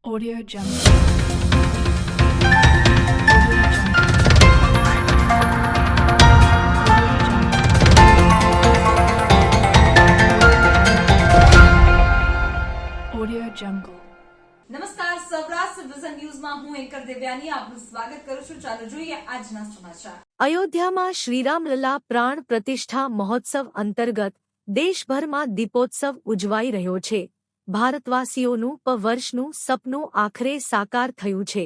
Audio Jungle. Audio Jungle. નમસ્કાર, Saurashtra vision ન્યૂઝમાં હું એન્કર દેવ્યાની આપનું સ્વાગત કરું છું. ચાલો જોઈએ આજના સમાચાર. અયોધ્યામાં શ્રીરામલલા પ્રાણ પ્રતિષ્ઠા મહોત્સવ અંતર્ગત દેશભરમાં દીપોત્સવ ઉજવાઈ રહ્યો છે. ભારતવાસીઓનું વર્ષનું સપનું આખરે સાકાર થયું છે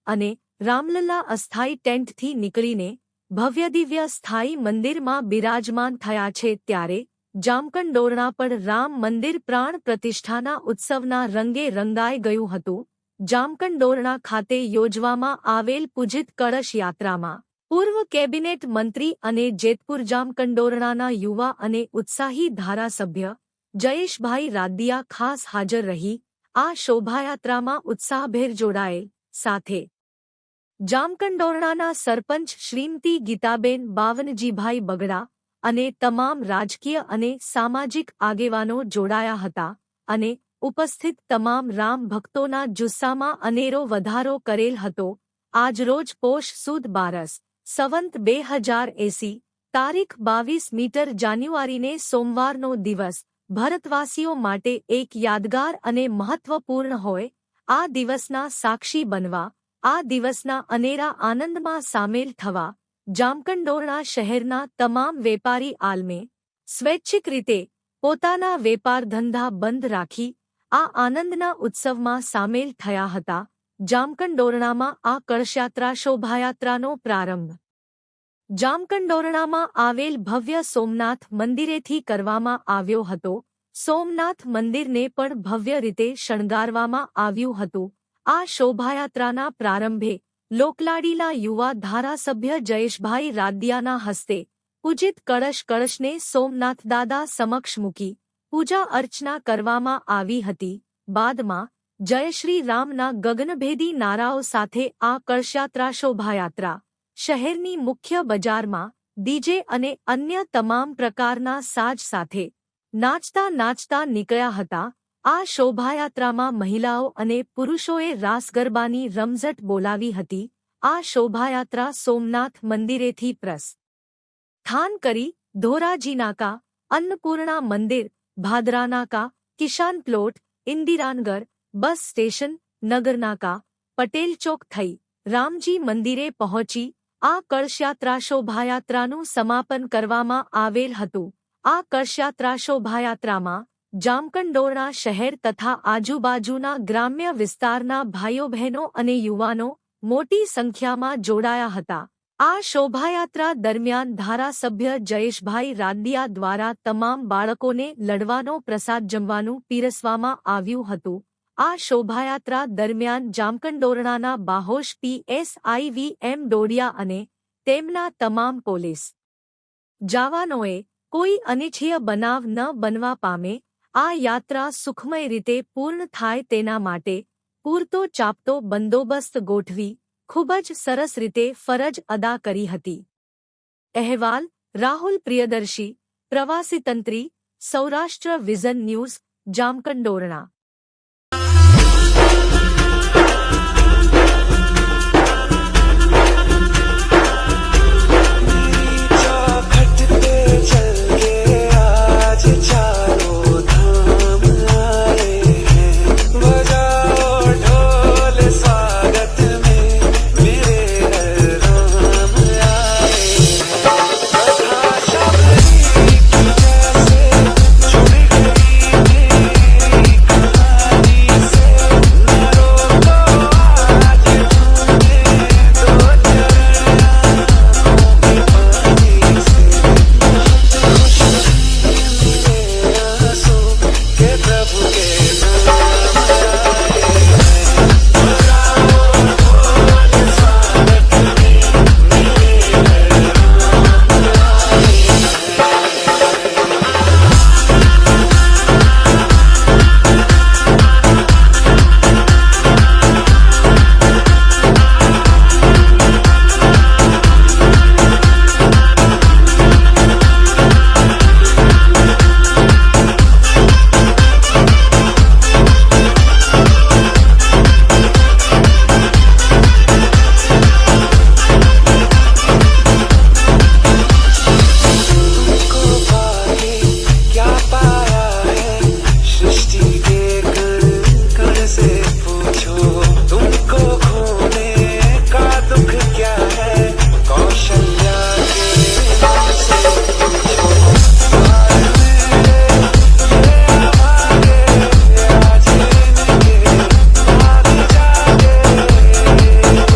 અને રામલલ્લા અસ્થાયી ટેન્ટથી નીકળીને ભવ્યદિવ્ય સ્થાયી મંદિરમાં બિરાજમાન થયા છે. ત્યારે જામકંડોરણા પર રામ મંદિર પ્રાણ પ્રતિષ્ઠાના ઉત્સવના રંગે રંગાઈ ગયું હતું. જામકંડોરણા ખાતે યોજવામાં આવેલ પૂજિત કળશ યાત્રામાં પૂર્વ કેબિનેટ મંત્રી અને જેતપુર જામકંડોરણાના યુવા અને ઉત્સાહી ધારાસભ્ય જયેશભાઈ રાદડિયા ખાસ હાજર રહી આ શોભાયાત્રામાં ઉત્સાહભેર જોડાયેલ. સાથે જામકંડોરણાના સરપંચ શ્રીમતી ગીતાબેન બાવનજીભાઈ બગડા અને તમામ રાજકીય અને સામાજિક આગેવાનો જોડાયા હતા અને ઉપસ્થિત તમામ રામ ભક્તોના જુસ્સામાં અનેરો વધારો કરેલ હતો. આજરોજ પોષ સુદ 12 સંવંત 2080 તારીખ 22 જાન્યુઆરીને સોમવારનો દિવસ ભારતવાસીઓ માટે એક યાદગાર અને મહત્વપૂર્ણ હોય. આ દિવસના સાક્ષી બનવા, આ દિવસના અનેરા આનંદમાં સામેલ થવા જામકંડોરણા શહેરના તમામ વેપારી આલમે સ્વૈચ્છિક રીતે પોતાના વેપાર ધંધા બંધ રાખી આ આનંદના ઉત્સવમાં સામેલ થયા હતા. જામકંડોરણામાં આ કળશયાત્રા શોભાયાત્રાનો પ્રારંભ જામકંડોરણામાં આવેલ ભવ્ય સોમનાથ મંદિરેથી કરવામાં આવ્યો હતો. સોમનાથ મંદિરને પણ ભવ્ય રીતે શણગારવામાં આવ્યું હતું. આ શોભાયાત્રાના પ્રારંભે લોકલાડીલા યુવા ધારાસભ્ય જયેશભાઈ રાદડિયાના હસ્તે પૂજિત કળશને સોમનાથ દાદા સમક્ષ મૂકી પૂજા અર્ચના કરવામાં આવી હતી. બાદમાં જય શ્રી રામના ગગનભેદી નારાઓ સાથે આ કળશયાત્રા શોભાયાત્રા શહેરની મુખ્ય બજારમાં ડીજે અને અન્ય તમામ પ્રકારના સાજ સાથે નાચતા નીકળ્યા હતા. આ શોભાયાત્રામાં મહિલાઓ અને પુરુષોએ રાસ ગરબાની રમઝટ બોલાવી હતી. આ શોભાયાત્રા સોમનાથ મંદિરેથી પ્રસ્થાન કરી ધોરાજીનાકા, અન્નપૂર્ણા મંદિર, ભાદરાનાકા, Kisan plot, Indiranagar bus station, નગરનાકા, પટેલ ચોક થઈ રામજી મંદિરે પહોંચી આ કળશયાત્રા શોભાયાત્રાનું સમાપન કરવામાં આવેલ હતું. આ કળશયાત્રા શોભાયાત્રામાં જામકંડોરણા શહેર તથા આજુબાજુના ગ્રામ્ય વિસ્તારના ભાઈઓ બહેનો અને યુવાનો મોટી સંખ્યામાં જોડાયા હતા. આ શોભાયાત્રા દરમિયાન ધારાસભ્ય જયેશભાઈ રાદડિયા દ્વારા તમામ બાળકોને લડવાનો પ્રસાદ જમવાનું પીરસવામાં આવ્યું હતું. આ શોભાયાત્રા દરમિયાન જામકંડોરણાના બાહોશ PSIVM ડોડિયા અને તેમના તમામ પોલીસ જવાનોએ કોઈ અનિચ્છનીય બનાવ ન બનવા પામે, આ યાત્રા સુખમય રીતે પૂર્ણ થાય તેના માટે પૂરતો ચાપતો બંદોબસ્ત ગોઠવી ખૂબ જ સરસ રીતે ફરજ અદા કરી હતી. અહેવાલ રાહુલ પ્રિયદર્શી, પ્રવાસી તંત્રી, સૌરાષ્ટ્ર વિઝન ન્યૂઝ, જામકંડોરણા. पूछो तुमको खोने का दुख क्या है, कौशल्या के नाम से पूछो। साल मेरे ये आवाज़े आज इनके भाग जागे। लंबी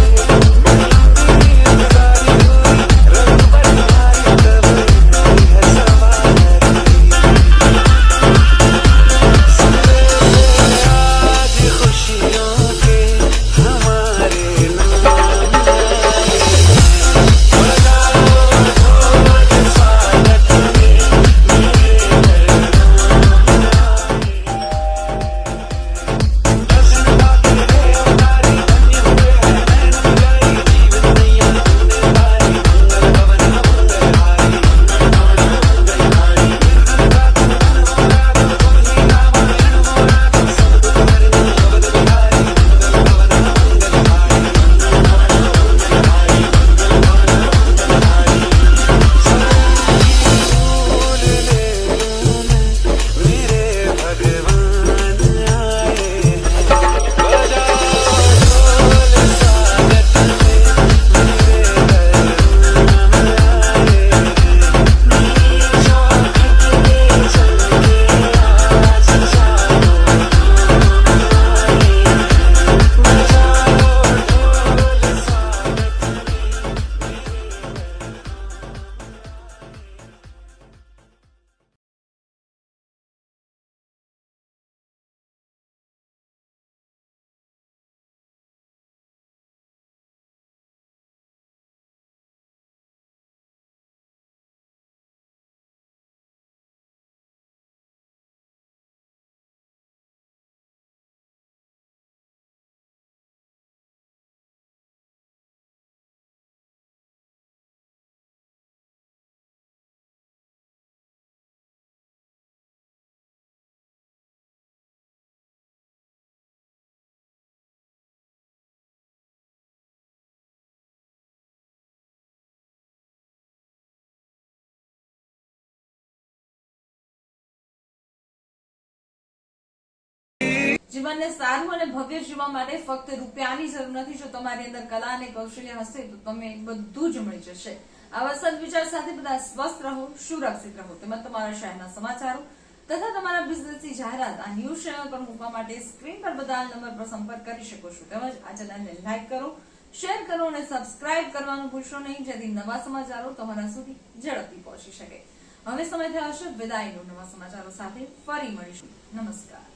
इंतज़ारी हुई रंग बदलाई तब नई है सवारी। आज खुशियों के हमारे नाम आए। बजाओ ढोल स्वागत में मेरे दर्शन पाके देवतारी धन्य हुए हैं नैन मिलाई जीवन नैया तूने तारी। मंगल भवन मंगलहारी फूल ले लूं मैं, मेरे भगवान आए हैं। बजाओ ढोल स्वागत में मेरे नाम आए हैं। चौखट पे चमके आज चारों आए हैं। बजाओ ढोल स्वागत જીવનને સારું અને ભવ્ય જીવવા માટે ફક્ત રૂપિયાની જરૂર નથી. જો તમારી અંદર કલા અને કૌશલ્ય હશે તો તમે બધું જ મળી જશે. આવા સદવિચાર સાથે બધા સ્વસ્થ રહો, સુરક્ષિત રહો. તેમજ તમારા શહેરના સમાચારો તથા તમારા બિઝનેસની જાહેરાત આ ન્યૂઝ ચેનલ પર મૂકવા માટે સ્ક્રીન પર બધા નંબર પર સંપર્ક કરી શકો છો. તેમજ આ ચેનલને લાઈક કરો, શેર કરો અને સબસ્ક્રાઇબ કરવાનું ભૂલશો નહીં, જેથી નવા સમાચારો તમારા સુધી ઝડપથી પહોંચી શકે. હવે સમય થયો છે વિદાયનો. નવા સમાચારો સાથે ફરી મળીશું. નમસ્કાર.